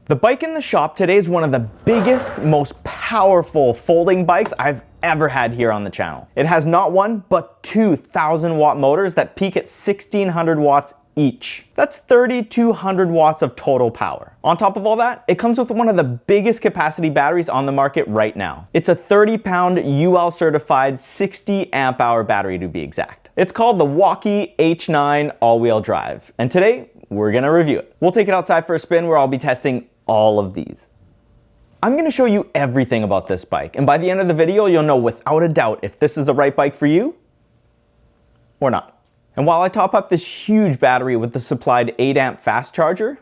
The bike in the shop today is one of the biggest, most powerful folding bikes I've ever had here on the channel. It has not one, but 2,000 watt motors that peak at 1,600 watts each. That's 3,200 watts of total power. On top of all that, it comes with one of the biggest capacity batteries on the market right now. It's a 30-pound UL certified 60 amp hour battery to be exact. It's called the Wallke H9 all-wheel drive, and today we're gonna review it. We'll take it outside for a spin where I'll be testing all of these. I'm gonna show you everything about this bike, and by the end of the video, you'll know without a doubt if this is the right bike for you or not. And while I top up this huge battery with the supplied 8 amp fast charger,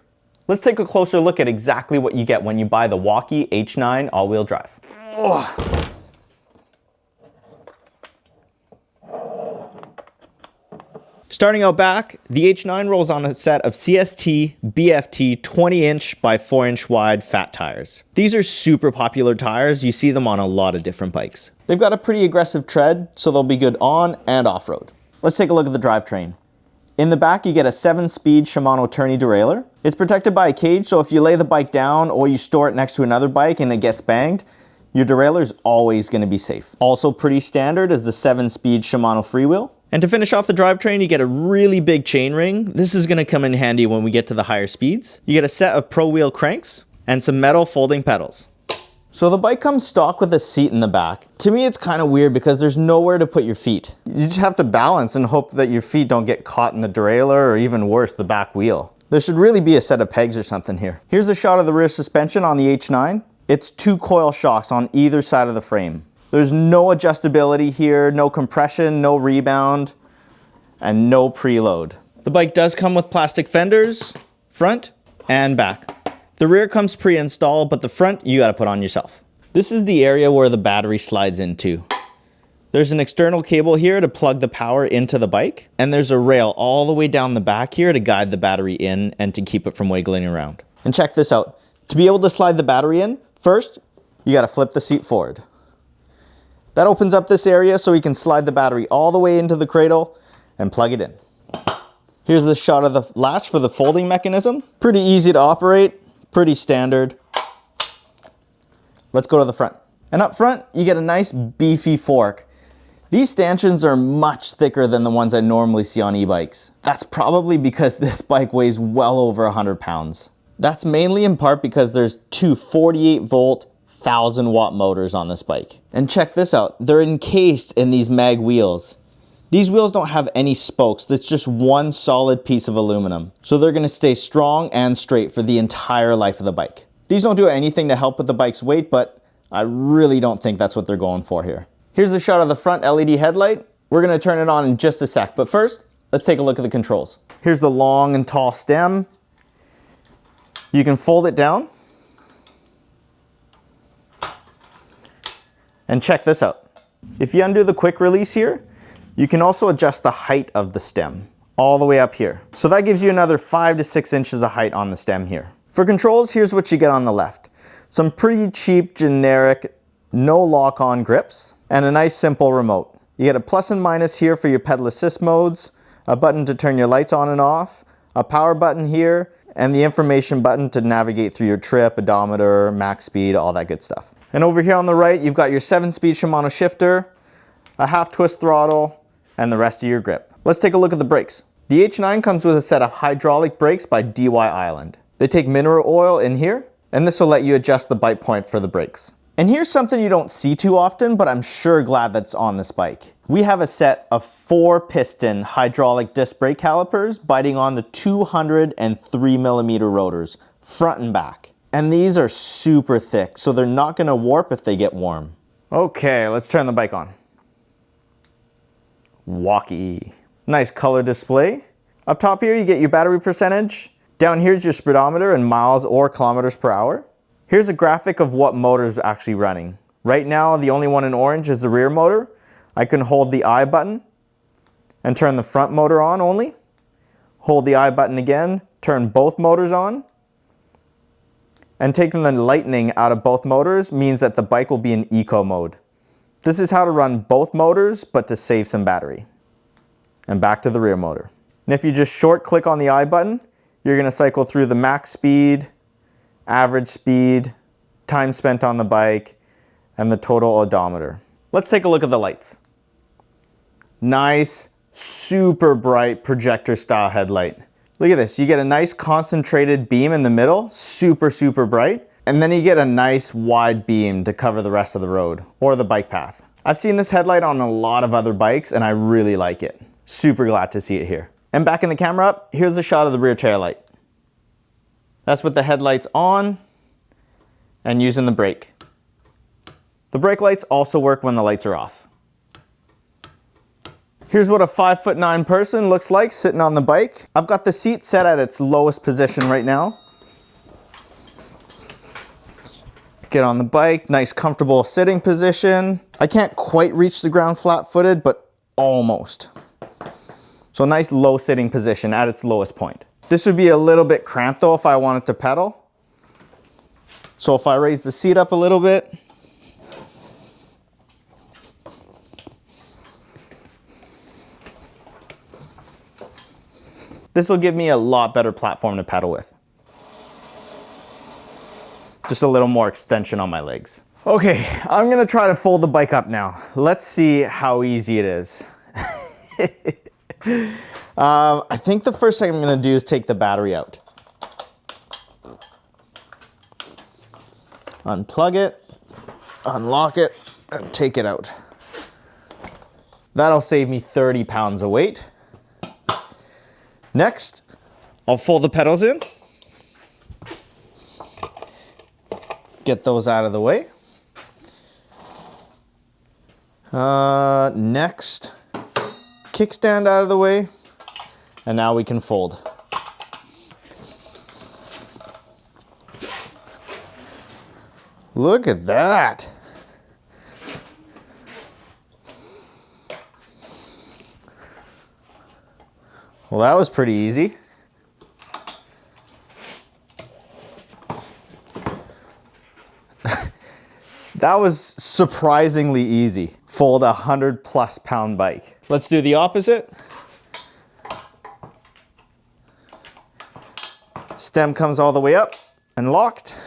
let's take a closer look at exactly what you get when you buy the Wallke H9 all-wheel drive. Ugh. Starting out back, the H9 rolls on a set of CST BFT 20-inch by 4-inch wide fat tires. These are super popular tires. You see them on a lot of different bikes. They've got a pretty aggressive tread, so they'll be good on and off-road. Let's take a look at the drivetrain. In the back, you get a 7-speed Shimano tourney derailleur. It's protected by a cage, so if you lay the bike down or you store it next to another bike and it gets banged, your derailleur is always going to be safe. Also pretty standard is the 7-speed Shimano freewheel. And to finish off the drivetrain, you get a really big chainring. This is going to come in handy when we get to the higher speeds. You get a set of pro wheel cranks and some metal folding pedals. So the bike comes stock with a seat in the back. To me, it's kind of weird because there's nowhere to put your feet. You just have to balance and hope that your feet don't get caught in the derailleur or even worse, the back wheel. There should really be a set of pegs or something here. Here's a shot of the rear suspension on the H9. It's 2 coil shocks on either side of the frame. There's no adjustability here, no compression, no rebound, and no preload. The bike does come with plastic fenders, front and back. The rear comes pre-installed, but the front you gotta put on yourself. This is the area where the battery slides into. There's an external cable here to plug the power into the bike, and there's a rail all the way down the back here to guide the battery in and to keep it from wiggling around. And check this out. To be able to slide the battery in, first, you gotta flip the seat forward. That opens up this area so we can slide the battery all the way into the cradle and plug it in. Here's the shot of the latch for the folding mechanism. Pretty easy to operate, pretty standard. Let's go to the front. And up front, you get a nice beefy fork. These stanchions are much thicker than the ones I normally see on e-bikes. That's probably because this bike weighs well over 100 pounds. That's mainly in part because there's 2 48-volt 1,000 watt motors on this bike. And check this out, they're encased in these mag wheels. These wheels don't have any spokes, that's just one solid piece of aluminum. So they're gonna stay strong and straight for the entire life of the bike. These don't do anything to help with the bike's weight, but I really don't think that's what they're going for here. Here's a shot of the front LED headlight. We're gonna turn it on in just a sec, but first, let's take a look at the controls. Here's the long and tall stem. You can fold it down. And check this out. If you undo the quick release here, you can also adjust the height of the stem all the way up here. So that gives you another 5 to 6 inches of height on the stem here. For controls, here's what you get on the left. Some pretty cheap, generic, no lock-on grips, and a nice simple remote. You get a plus and minus here for your pedal assist modes, a button to turn your lights on and off, a power button here, and the information button to navigate through your trip, odometer, max speed, all that good stuff. And over here on the right, you've got your 7-speed Shimano shifter, a half twist throttle, and the rest of your grip. Let's take a look at the brakes. The H9 comes with a set of hydraulic brakes by DY Island. They take mineral oil in here, and this will let you adjust the bite point for the brakes. And here's something you don't see too often, but I'm sure glad that's on this bike. We have a set of 4-piston hydraulic disc brake calipers biting onto 203mm rotors, front and back. And these are super thick, so they're not gonna warp if they get warm. Okay, let's turn the bike on. Wallke. Nice color display. Up top here, you get your battery percentage. Down here's your speedometer in miles or kilometers per hour. Here's a graphic of what motor is actually running. Right now, the only one in orange is the rear motor. I can hold the I button and turn the front motor on only. Hold the I button again, turn both motors on. And taking the lightning out of both motors means that the bike will be in eco mode. This is how to run both motors, but to save some battery. And back to the rear motor. And if you just short click on the I button, you're gonna cycle through the max speed average speed, time spent on the bike, and the total odometer. Let's take a look at the lights. Nice, super bright projector style headlight. Look at this, you get a nice concentrated beam in the middle, super, super bright. And then you get a nice wide beam to cover the rest of the road or the bike path. I've seen this headlight on a lot of other bikes and I really like it. Super glad to see it here. And backing the camera up, here's a shot of the rear tail light. That's with the headlights on and using the brake. The brake lights also work when the lights are off. Here's what a 5'9" person looks like sitting on the bike. I've got the seat set at its lowest position right now. Get on the bike, nice comfortable sitting position. I can't quite reach the ground flat-footed, but almost. So nice low sitting position at its lowest point. This would be a little bit cramped though if I wanted to pedal. So if I raise the seat up a little bit, this will give me a lot better platform to pedal with. Just a little more extension on my legs. Okay, I'm gonna try to fold the bike up now. Let's see how easy it is. I think the first thing I'm gonna do is take the battery out. Unplug it, unlock it, and take it out. That'll save me 30 pounds of weight. Next, I'll fold the pedals in. Get those out of the way. Next, kickstand out of the way. And now we can fold. Look at that. Well, that was pretty easy. That was surprisingly easy. Fold a 100+ pound bike. Let's do the opposite. Stem comes all the way up and locked.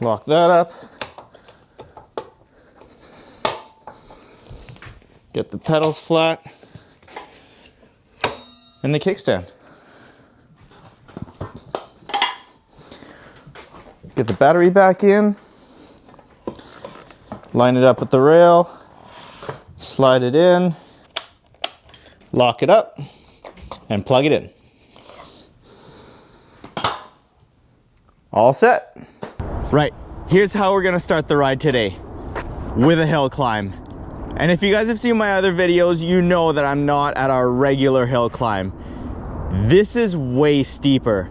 Lock that up. Get the pedals flat. And the kickstand. Get the battery back in. Line it up with the rail. Slide it in. Lock it up. And plug it in. All set. Right, here's how we're gonna start the ride today, with a hill climb. And if you guys have seen my other videos, you know that I'm not at our regular hill climb. This is way steeper.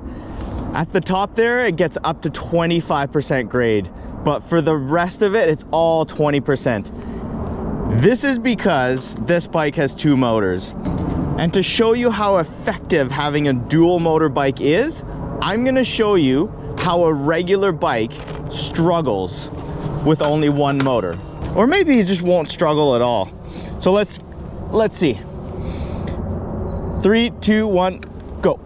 At the top there, it gets up to 25% grade, but for the rest of it, it's all 20%. This is because this bike has 2 motors. And to show you how effective having a dual motor bike is, I'm gonna show you how a regular bike struggles with only 1 motor. Or maybe you just won't struggle at all. So let's see. 3, 2, 1, go.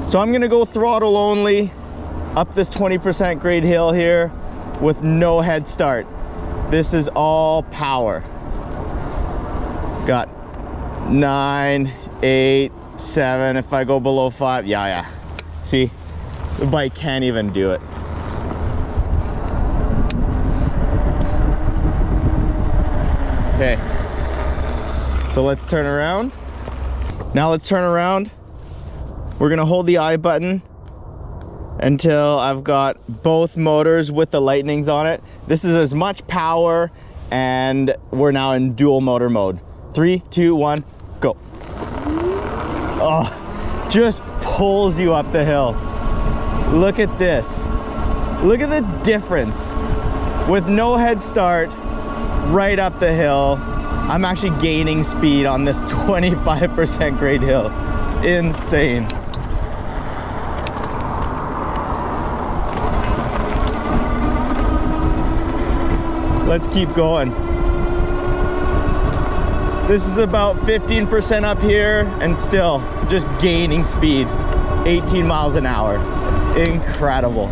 So I'm gonna go throttle only up this 20% grade hill here with no head start. This is all power. Got 9, 8, 7. If I go below 5, yeah. See? The bike can't even do it. Okay, so let's turn around. Now let's turn around. We're gonna hold the I button until I've got both motors with the lightnings on it. This is as much power, and we're now in dual motor mode. 3, 2, 1, go. Oh, just pulls you up the hill. Look at this. Look at the difference. With no head start, right up the hill. I'm actually gaining speed on this 25% grade hill. Insane. Let's keep going. This is about 15% up here and still just gaining speed. 18 miles an hour. Incredible.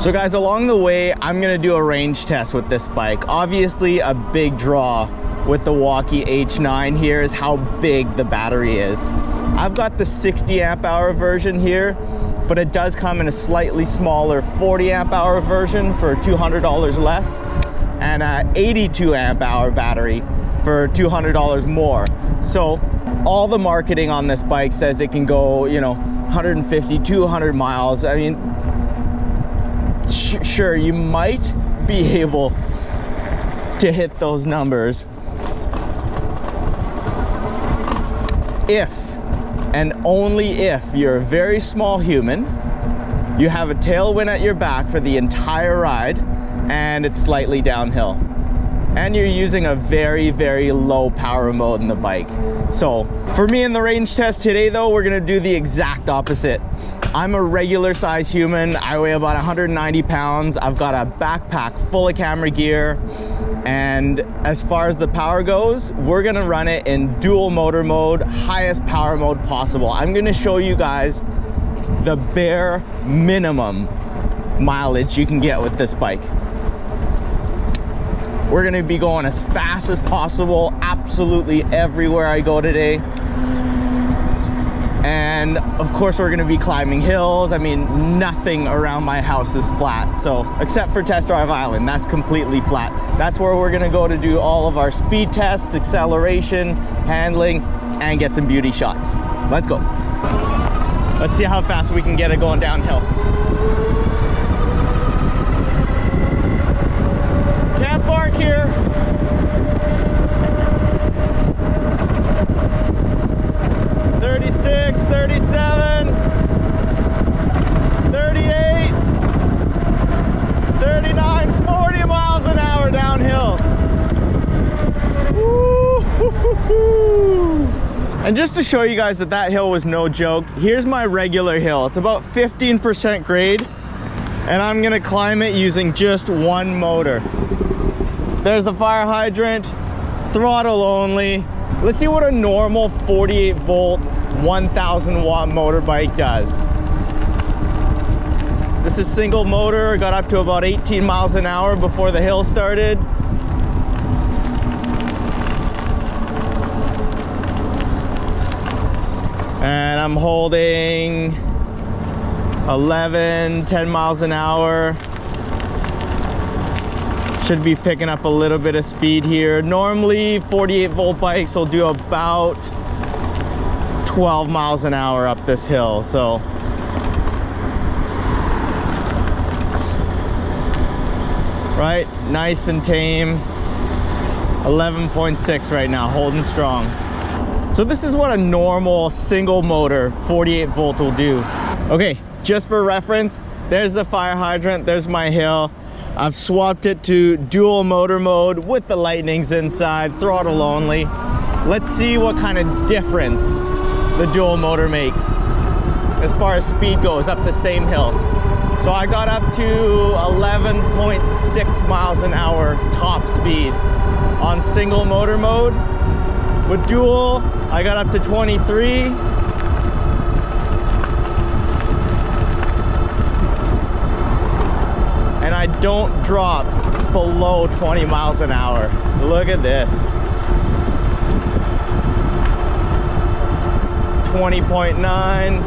So guys, along the way, I'm gonna do a range test with this bike. Obviously, a big draw with the Wallke H9 here is how big the battery is. I've got the 60 amp hour version here, but it does come in a slightly smaller 40 amp hour version for $200 less, and an 82 amp hour battery for $200 more. So all the marketing on this bike says it can go, you know, 150, 200 miles. I mean, sure, you might be able to hit those numbers if, and only if, you're a very small human, you have a tailwind at your back for the entire ride, and it's slightly downhill, and you're using a very, very low power mode in the bike. So for me in the range test today though, we're gonna do the exact opposite. I'm a regular size human. I weigh about 190 pounds. I've got a backpack full of camera gear. And as far as the power goes, we're gonna run it in dual motor mode, highest power mode possible. I'm gonna show you guys the bare minimum mileage you can get with this bike. We're gonna be going as fast as possible, absolutely everywhere I go today. And of course we're gonna be climbing hills. I mean, nothing around my house is flat. So, except for Test Drive Island, that's completely flat. That's where we're gonna go to do all of our speed tests, acceleration, handling, and get some beauty shots. Let's go. Let's see how fast we can get it going downhill. Can't park here. Thirty-six, 37, 38, 39, 40 miles an hour downhill. Woo-hoo-hoo-hoo. And just to show you guys that that hill was no joke, here's my regular hill. It's about 15% grade, and I'm gonna climb it using just one motor. There's the fire hydrant, throttle only. Let's see what a normal 48 volt, 1000 watt motorbike does. This is single motor, got up to about 18 miles an hour before the hill started. And I'm holding 11, 10 miles an hour. Should be picking up a little bit of speed here. Normally 48 volt bikes will do about 12 miles an hour up this hill. So right, nice and tame. 11.6 right now, holding strong. So this is what a normal single motor 48 volt will do. Okay, just for reference, there's the fire hydrant, there's my hill. I've swapped it to dual motor mode with the lightnings inside, throttle only. Let's see what kind of difference the dual motor makes as far as speed goes up the same hill. So I got up to 11.6 miles an hour top speed on single motor mode. With dual, I got up to 23. And I don't drop below 20 miles an hour. Look at this. 20.9,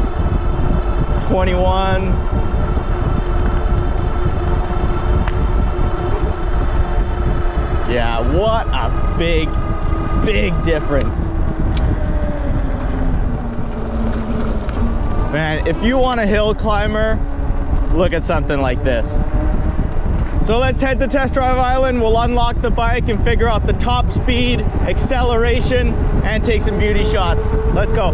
21. Yeah, what a big difference. Man, if you want a hill climber, look at something like this. So let's head to Test Drive Island. We'll unlock the bike and figure out the top speed, acceleration, and take some beauty shots. Let's go.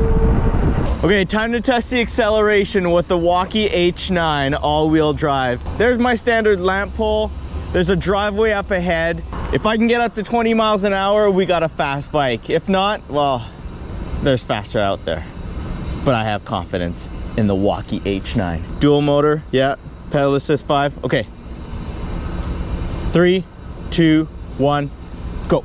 Okay, time to test the acceleration with the Wallke H9 all-wheel drive. There's my standard lamp pole. There's a driveway up ahead. If I can get up to 20 miles an hour, we got a fast bike. If not, well, there's faster out there. But I have confidence in the Wallke H9. Dual motor, yeah. Pedal assist 5. Okay. 3, 2, 1, go.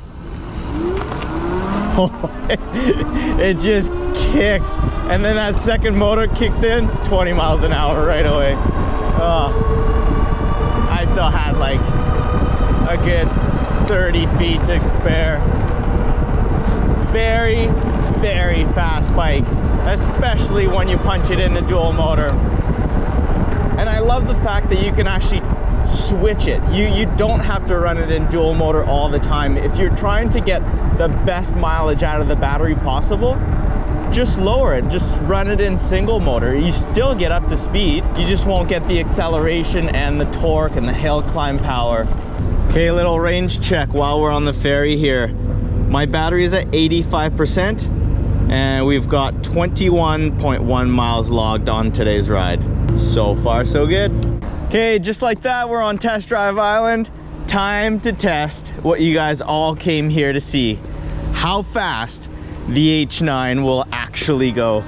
It just kicks. And then that second motor kicks in, 20 miles an hour right away. I still had like a good 30 feet to spare. Very, very fast bike, especially when you punch it in the dual motor. And I love the fact that you can actually switch it. You don't have to run it in dual motor all the time. If you're trying to get the best mileage out of the battery possible, just lower it, just run it in single motor. You still get up to speed, you just won't get the acceleration and the torque and the hill climb power. Okay, a little range check while we're on the ferry here. My battery is at 85% and we've got 21.1 miles logged on today's ride. So far, so good. Okay, just like that, we're on Test Drive Island. Time to test what you guys all came here to see. How fast the H9 will actually go.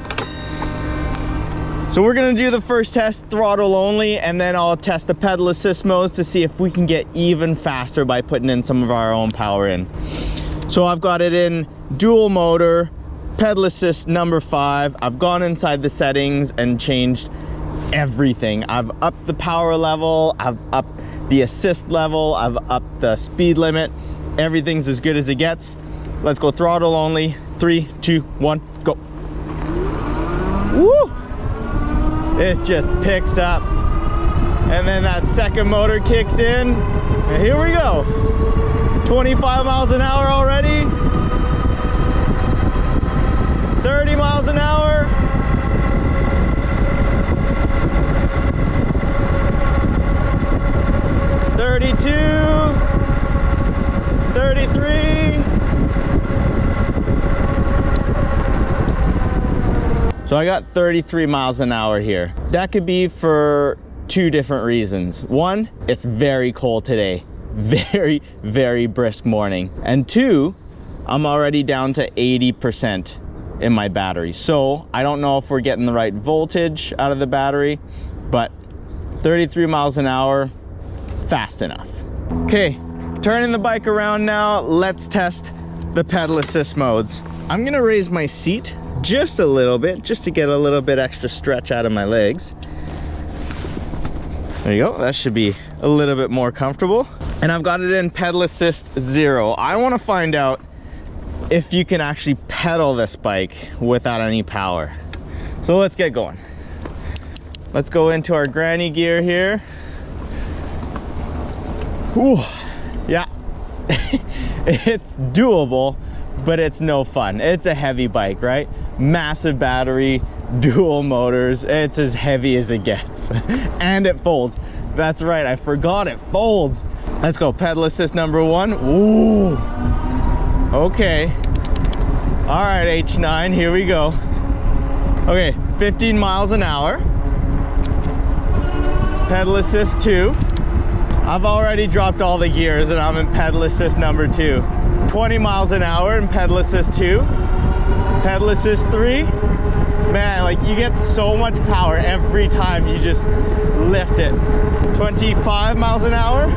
So we're gonna do the first test throttle only, and then I'll test the pedal assist modes to see if we can get even faster by putting in some of our own power in. So I've got it in dual motor, pedal assist number 5. I've gone inside the settings and changed everything. I've upped the power level, I've upped the assist level, I've upped the speed limit. Everything's as good as it gets. Let's go throttle only. 3, 2, 1, go. Woo! It just picks up. And then that second motor kicks in. And here we go. 25 miles an hour already. 30 miles an hour. 32, 33. So I got 33 miles an hour here. That could be for 2 different reasons. One, it's very cold today. Very, very brisk morning. And 2, I'm already down to 80% in my battery. So I don't know if we're getting the right voltage out of the battery, but 33 miles an hour, fast enough. Okay, turning the bike around now, let's test the pedal assist modes. I'm gonna raise my seat just a little bit, just to get a little bit extra stretch out of my legs. There you go, that should be a little bit more comfortable. And I've got it in pedal assist 0. I wanna find out if you can actually pedal this bike without any power. So let's get going. Let's go into our granny gear here. Ooh, yeah, it's doable, but it's no fun. It's a heavy bike, right? Massive battery, dual motors. It's as heavy as it gets. And it folds. That's right, I forgot it folds. Let's go, pedal assist number 1. Ooh, okay. All right, H9, here we go. Okay, 15 miles an hour. Pedal assist 2. I've already dropped all the gears and I'm in pedal assist number 2. 20 miles an hour in pedal assist 2. Pedal assist 3. Man, like you get so much power every time you just lift it. 25 miles an hour.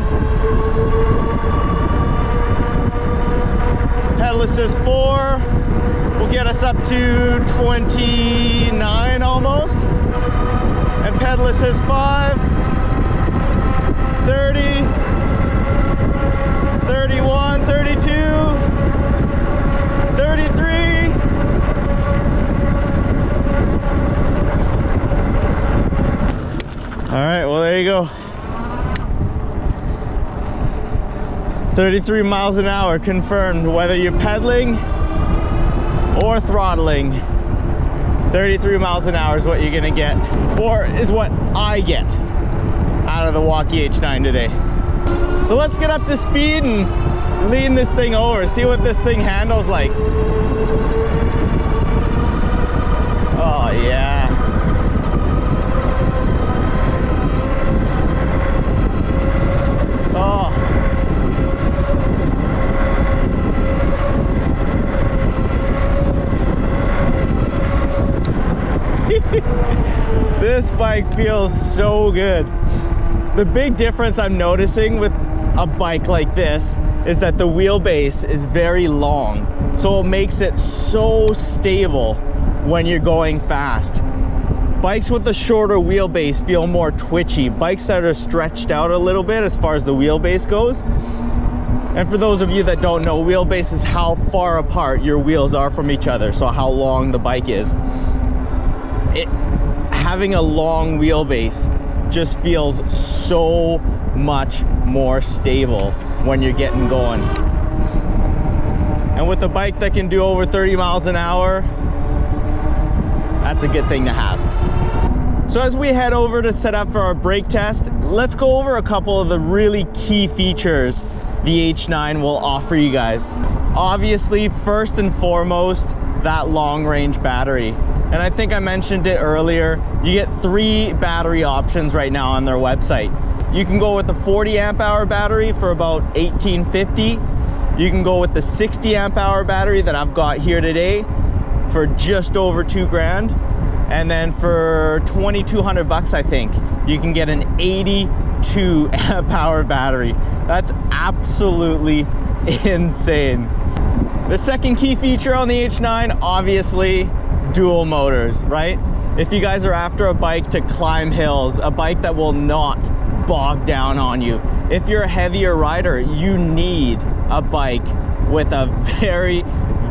Pedal assist 4 will get us up to 29 almost. And pedal assist 5. 30, 31, 32, 33. All right, well, there you go. 33 miles an hour confirmed, whether you're pedaling or throttling. 33 miles an hour is what you're gonna get, or is what I get out of the Wallke H9 today. So let's get up to speed and lean this thing over, see what this thing handles like. Oh yeah. Oh. This bike feels so good. The big difference I'm noticing with a bike like this is that the wheelbase is very long, so it makes it so stable when you're going fast. Bikes with a shorter wheelbase feel more twitchy. Bikes that are stretched out a little bit as far as the wheelbase goes. And for those of you that don't know, wheelbase is how far apart your wheels are from each other, so how long the bike is. Having a long wheelbase just feels so much more stable when you're getting going. And with a bike that can do over 30 miles an hour, that's a good thing to have. So as we head over to set up for our brake test, let's go over a couple of the really key features the H9 will offer you guys. Obviously, first and foremost, that long range battery. And I think I mentioned it earlier, you get 3 battery options right now on their website. You can go with the 40 amp hour battery for about $1,850. You can go with the 60 amp hour battery that I've got here today for just over $2,000. And then for 2,200 bucks, I think, you can get an 82 amp hour battery. That's absolutely insane. The second key feature on the H9, obviously, dual motors, right? If you guys are after a bike to climb hills, a bike that will not bog down on you. If you're a heavier rider, you need a bike with a very,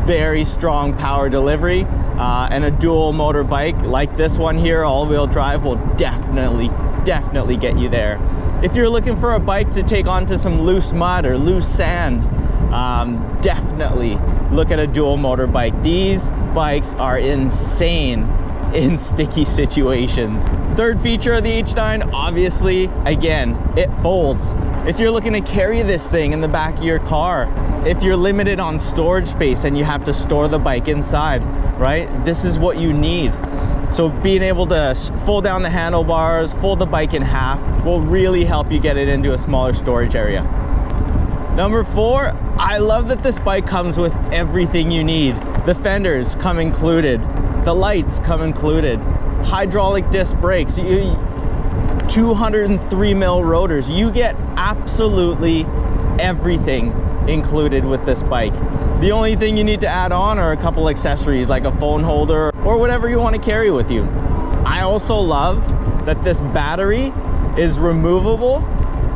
very strong power delivery, and a dual motor bike like this one here, all-wheel drive, will definitely get you there. If you're looking for a bike to take onto some loose mud or loose sand, definitely look at a dual motor bike. These bikes are insane in sticky situations. Third feature of the H9, obviously, again, it folds. If you're looking to carry this thing in the back of your car, if you're limited on storage space and you have to store the bike inside, right? This is what you need. So being able to fold down the handlebars, fold the bike in half, will really help you get it into a smaller storage area. Number 4, I love that this bike comes with everything you need. The fenders come included, the lights come included, hydraulic disc brakes, 203 mil rotors. You get absolutely everything included with this bike. The only thing you need to add on are a couple accessories like a phone holder or whatever you want to carry with you. I also love that this battery is removable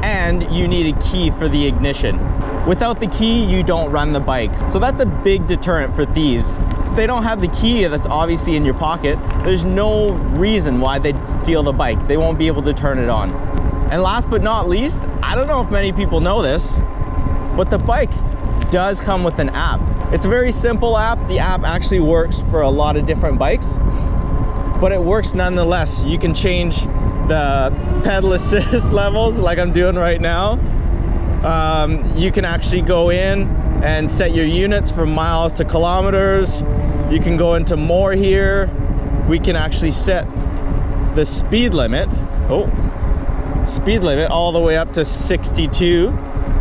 and you need a key for the ignition. Without the key, you don't run the bike. So that's a big deterrent for thieves. If they don't have the key that's obviously in your pocket, there's no reason why they'd steal the bike. They won't be able to turn it on. And last but not least, I don't know if many people know this, but the bike does come with an app. It's a very simple app. The app actually works for a lot of different bikes, but it works nonetheless. You can change the pedal assist levels like I'm doing right now. You can actually go in and set your units from miles to kilometers. You can go into more here. We can actually set the speed limit. Speed limit all the way up to 62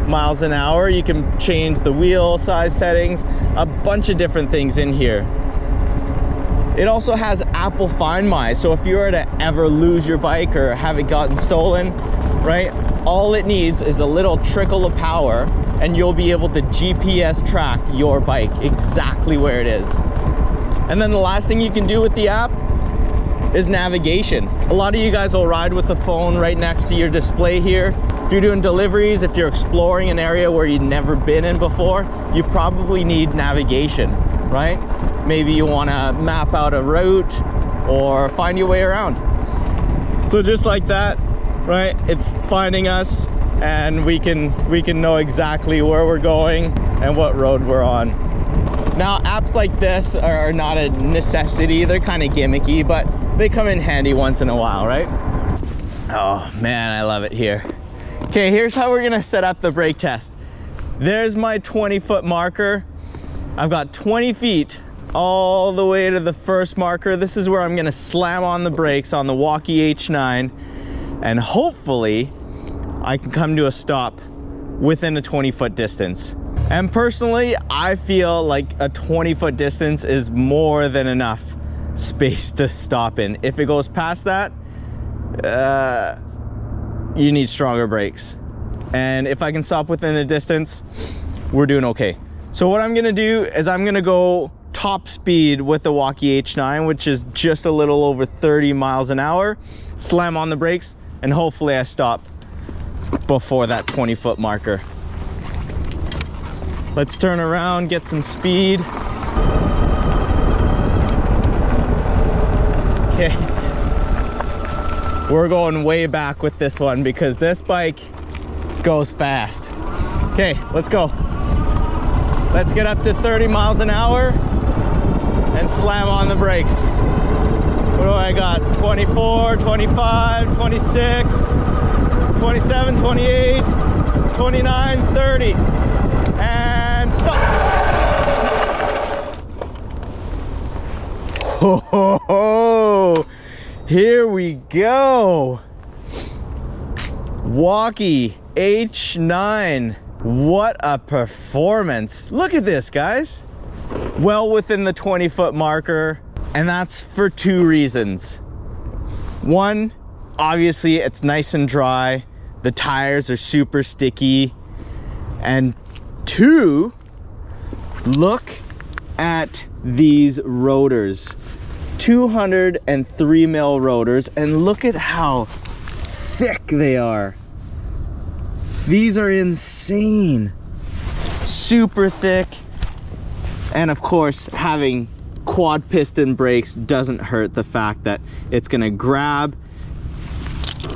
miles an hour. You can change the wheel size settings, a bunch of different things in here. It also has Apple Find My, so if you were to ever lose your bike or have it gotten stolen, right, all it needs is a little trickle of power and you'll be able to GPS track your bike exactly where it is. And then the last thing you can do with the app is navigation. A lot of you guys will ride with the phone right next to your display here. If you're doing deliveries, if you're exploring an area where you've never been in before, you probably need navigation, right? Maybe you want to map out a route or find your way around. So just like that, right? It's finding us and we can know exactly where we're going and what road we're on. Now, apps like this are not a necessity. They're kind of gimmicky, but they come in handy once in a while, right? Oh man, I love it here. Okay, here's how we're gonna set up the brake test. There's my 20-foot marker. I've got 20 feet all the way to the first marker. This is where I'm gonna slam on the brakes on the Wallke H9, and hopefully I can come to a stop within a 20-foot distance. And personally, I feel like a 20-foot distance is more than enough space to stop in. If it goes past that, you need stronger brakes. And if I can stop within the distance, we're doing okay. So what I'm gonna do is I'm gonna go top speed with the Wallke H9, which is just a little over 30 miles an hour, slam on the brakes, and hopefully I stop before that 20-foot marker. Let's turn around, get some speed. Okay. We're going way back with this one because this bike goes fast. Okay, let's go. Let's get up to 30 miles an hour and slam on the brakes. What do I got? 24, 25, 26, 27, 28, 29, 30. And stop. Ho, ho, ho. Here we go. Wallke H9. What a performance. Look at this, guys. Well within the 20-foot marker, and that's for two reasons. One, obviously it's nice and dry. The tires are super sticky. And two, look at these rotors. 203 mil rotors, and look at how thick they are. These are insane. Super thick. And of course, having quad piston brakes doesn't hurt the fact that it's gonna grab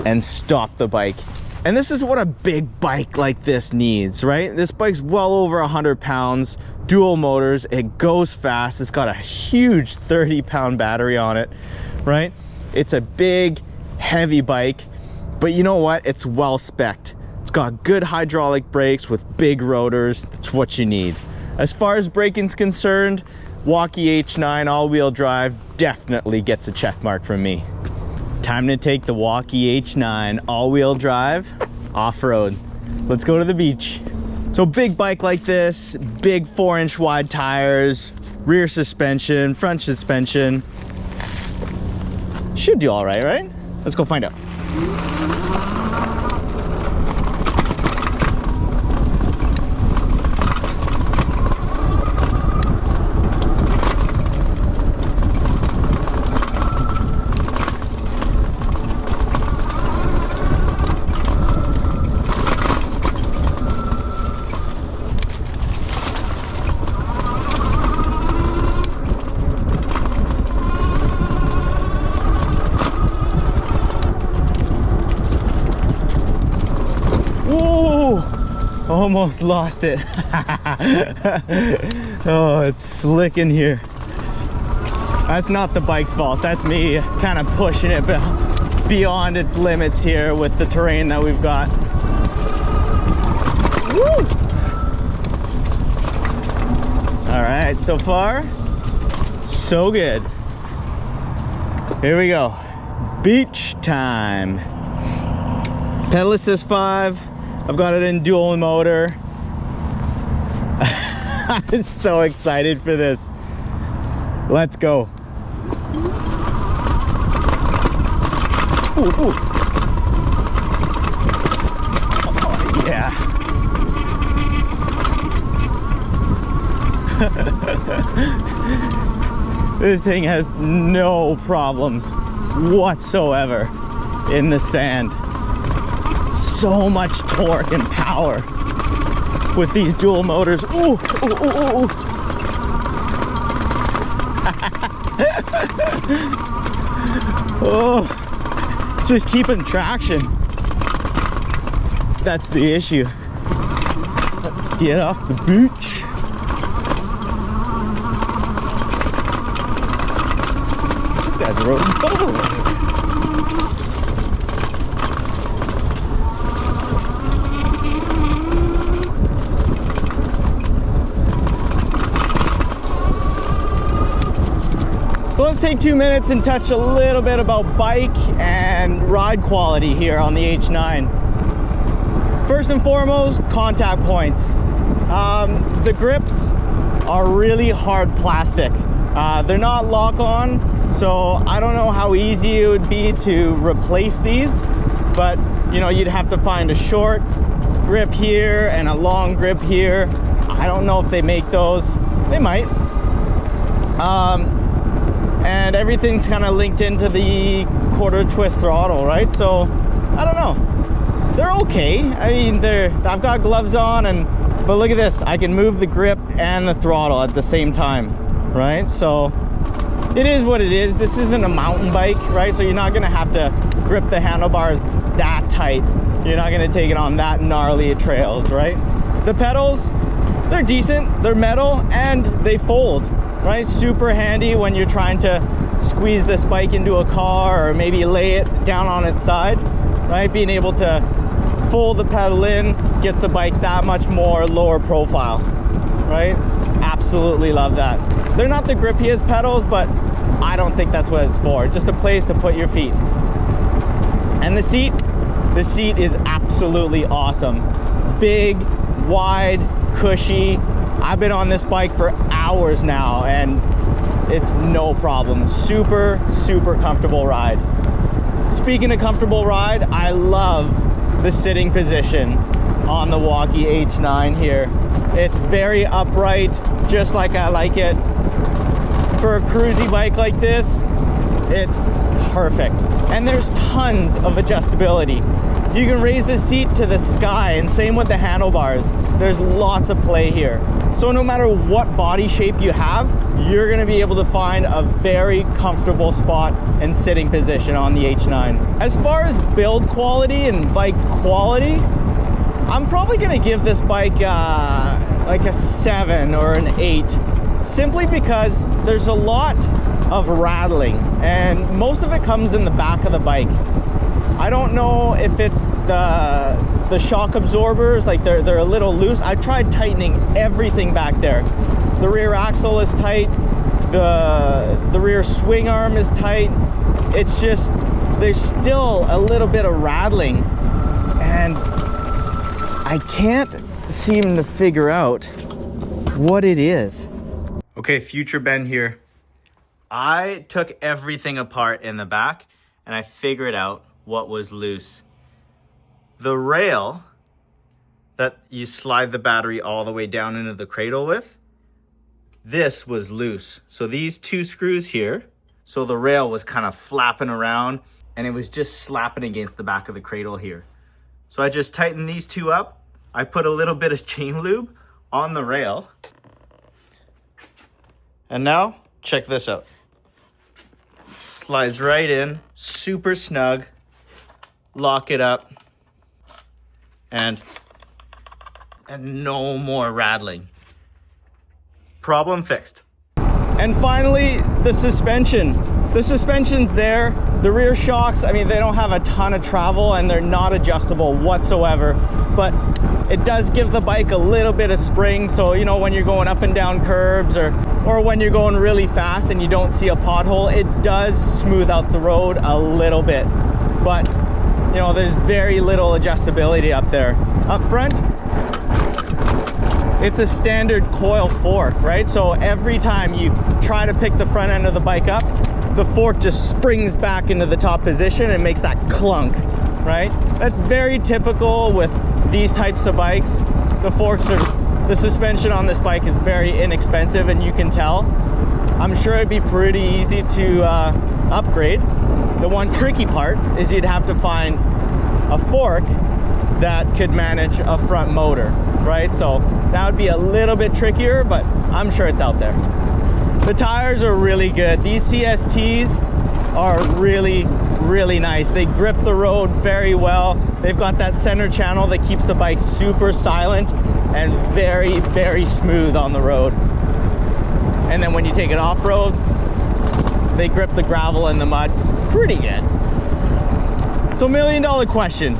and stop the bike. And this is what a big bike like this needs, right? This bike's well over 100 pounds, dual motors, it goes fast, it's got a huge 30-pound battery on it, right? It's a big, heavy bike, but you know what? It's well spec'd. It's got good hydraulic brakes with big rotors. That's what you need. As far as braking's concerned, Wallke H9 all-wheel drive definitely gets a check mark from me. Time to take the Wallke H9 all-wheel drive off-road. Let's go to the beach. So big bike like this, big 4-inch wide tires, rear suspension, front suspension. Should do all right, right? Let's go find out. Almost lost it. Oh, it's slick in here. That's not the bike's fault. That's me kind of pushing it beyond its limits here with the terrain that we've got. Woo! All right, so far, so good. Here we go. Beach time. Pedal assist 5. I've got it in dual motor. I'm so excited for this. Let's go. Ooh, ooh. Oh, yeah. This thing has no problems whatsoever in the sand. So much torque and power with these dual motors. Ooh, ooh, ooh, ooh. Oh, just keeping traction. That's the issue. Let's get off the beach. That's the road. Oh. So let's take 2 minutes and touch a little bit about bike and ride quality here on the H9. First and foremost, contact points. The grips are really hard plastic. They're not lock-on, So I don't know how easy it would be to replace these, but you know, you'd have to find a short grip here and a long grip here. I don't know if they make those. They might. And everything's kind of linked into the quarter twist throttle, right? So I don't know. They're okay. I mean, I've got gloves on, but look at this. I can move the grip and the throttle at the same time, right? So it is what it is. This isn't a mountain bike, right? So you're not gonna have to grip the handlebars that tight. You're not gonna take it on that gnarly trails, right? The pedals, they're decent, they're metal, and they fold, right? Super handy when you're trying to squeeze this bike into a car or maybe lay it down on its side, right? Being able to fold the pedal in gets the bike that much more lower profile, right? Absolutely love that. They're not the grippiest pedals, but I don't think that's what it's for. It's just a place to put your feet. And the seat is absolutely awesome. Big, wide, cushy. I've been on this bike for hours now and it's no problem. Super, super comfortable ride. Speaking of comfortable ride, I love the sitting position on the Wallke H9 here. It's very upright, just like I like it. For a cruisy bike like this, it's perfect. And there's tons of adjustability. You can raise the seat to the sky, and same with the handlebars. There's lots of play here. So no matter what body shape you have, you're gonna be able to find a very comfortable spot and sitting position on the H9. As far as build quality and bike quality, I'm probably gonna give this bike like a 7 or an 8, simply because there's a lot of rattling and most of it comes in the back of the bike. I don't know if it's the shock absorbers, like they're a little loose. I tried tightening everything back there. The rear axle is tight, the rear swing arm is tight. It's just, there's still a little bit of rattling and I can't seem to figure out what it is. Okay, future Ben here. I took everything apart in the back and I figured out what was loose. The rail that you slide the battery all the way down into the cradle with, this was loose. So these two screws here, so the rail was kind of flapping around and it was just slapping against the back of the cradle here. So I just tightened these two up. I put a little bit of chain lube on the rail. And now, check this out. Slides right in, super snug. Lock it up. And no more rattling. Problem fixed. And finally, the suspension. The suspension's there. The rear shocks, I mean, they don't have a ton of travel and they're not adjustable whatsoever, but it does give the bike a little bit of spring. So, you know, when you're going up and down curbs or when you're going really fast and you don't see a pothole, it does smooth out the road a little bit. But, you know, there's very little adjustability up there. Up front, it's a standard coil fork, right? So every time you try to pick the front end of the bike up, the fork just springs back into the top position and makes that clunk, right? That's very typical with these types of bikes. The suspension on this bike is very inexpensive and you can tell. I'm sure it'd be pretty easy to upgrade. The one tricky part is you'd have to find a fork that could manage a front motor, right? So that would be a little bit trickier, but I'm sure it's out there. The tires are really good. These CSTs are really, really nice. They grip the road very well. They've got that center channel that keeps the bike super silent and very, very smooth on the road. And then when you take it off-road, they grip the gravel and the mud pretty good. So $1 million question,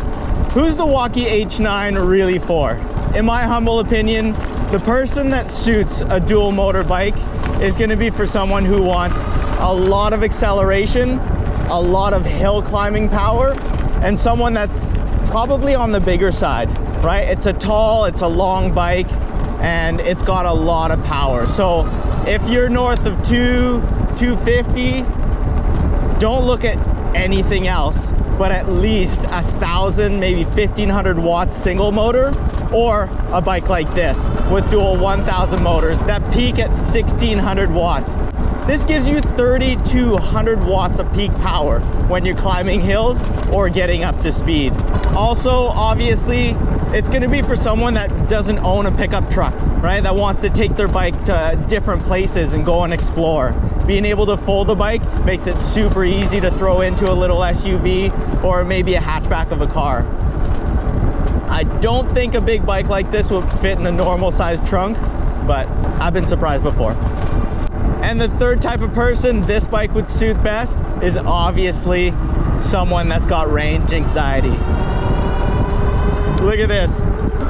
who's the Wallke H9 really for? In my humble opinion, the person that suits a dual motor bike is going to be for someone who wants a lot of acceleration, a lot of hill climbing power, and someone that's probably on the bigger side, right? It's a long bike and it's got a lot of power. So if you're north of 250, don't look at anything else but at least 1,000, maybe 1,500 watts single motor, or a bike like this with dual 1,000 motors that peak at 1,600 watts. This gives you 3,200 watts of peak power when you're climbing hills or getting up to speed. Also, obviously, it's gonna be for someone that doesn't own a pickup truck, right? That wants to take their bike to different places and go and explore. Being able to fold the bike makes it super easy to throw into a little SUV or maybe a hatchback of a car. I don't think a big bike like this would fit in a normal sized trunk, but I've been surprised before. And the third type of person this bike would suit best is obviously someone that's got range anxiety. Look at this.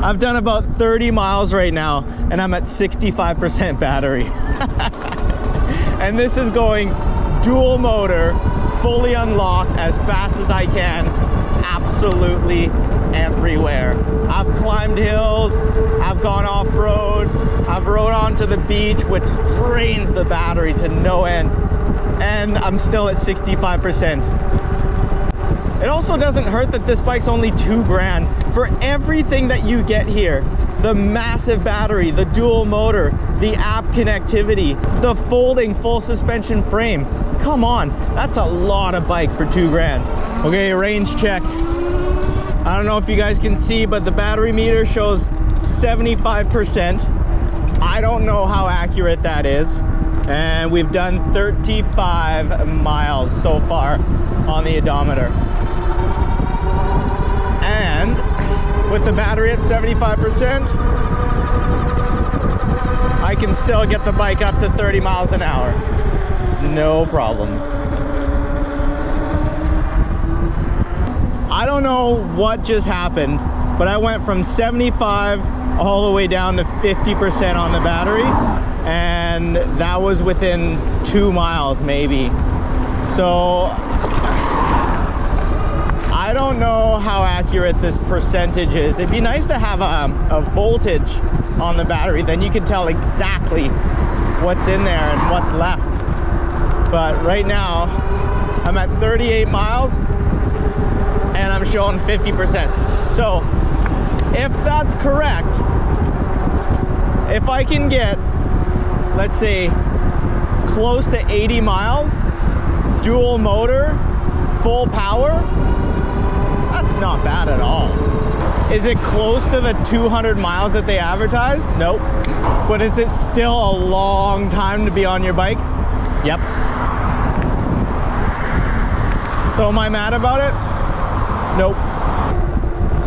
I've done about 30 miles right now and I'm at 65% battery. And this is going dual motor, fully unlocked as fast as I can, absolutely everywhere. I've climbed hills, I've gone off-road, I've rode onto the beach, which drains the battery to no end, and I'm still at 65%. It also doesn't hurt that this bike's only $2,000 for everything that you get here. The massive battery, the dual motor, the app connectivity, the folding full suspension frame. Come on, that's a lot of bike for $2,000. Okay, range check. I don't know if you guys can see, but the battery meter shows 75%. I don't know how accurate that is. And we've done 35 miles so far on the odometer. And with the battery at 75%, I can still get the bike up to 30 miles an hour. No problems. I don't know what just happened, but I went from 75 all the way down to 50% on the battery, and that was within 2 miles maybe. So I don't know how accurate this percentage is. It'd be nice to have a voltage on the battery, then you can tell exactly what's in there and what's left. But right now I'm at 38 miles and I'm showing 50%. So if that's correct, if I can get, let's say, close to 80 miles, dual motor, full power, that's not bad at all. Is it close to the 200 miles that they advertise? Nope. But is it still a long time to be on your bike? Yep. So am I mad about it? Nope.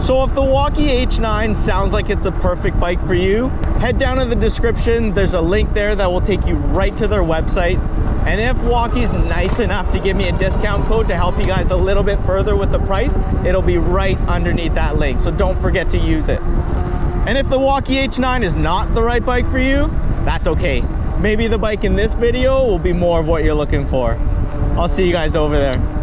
So if the Wallke H9 sounds like it's a perfect bike for you, head down to the description. There's a link there that will take you right to their website. And if Wallke's nice enough to give me a discount code to help you guys a little bit further with the price, it'll be right underneath that link. So don't forget to use it. And if the Wallke H9 is not the right bike for you, that's okay. Maybe the bike in this video will be more of what you're looking for. I'll see you guys over there.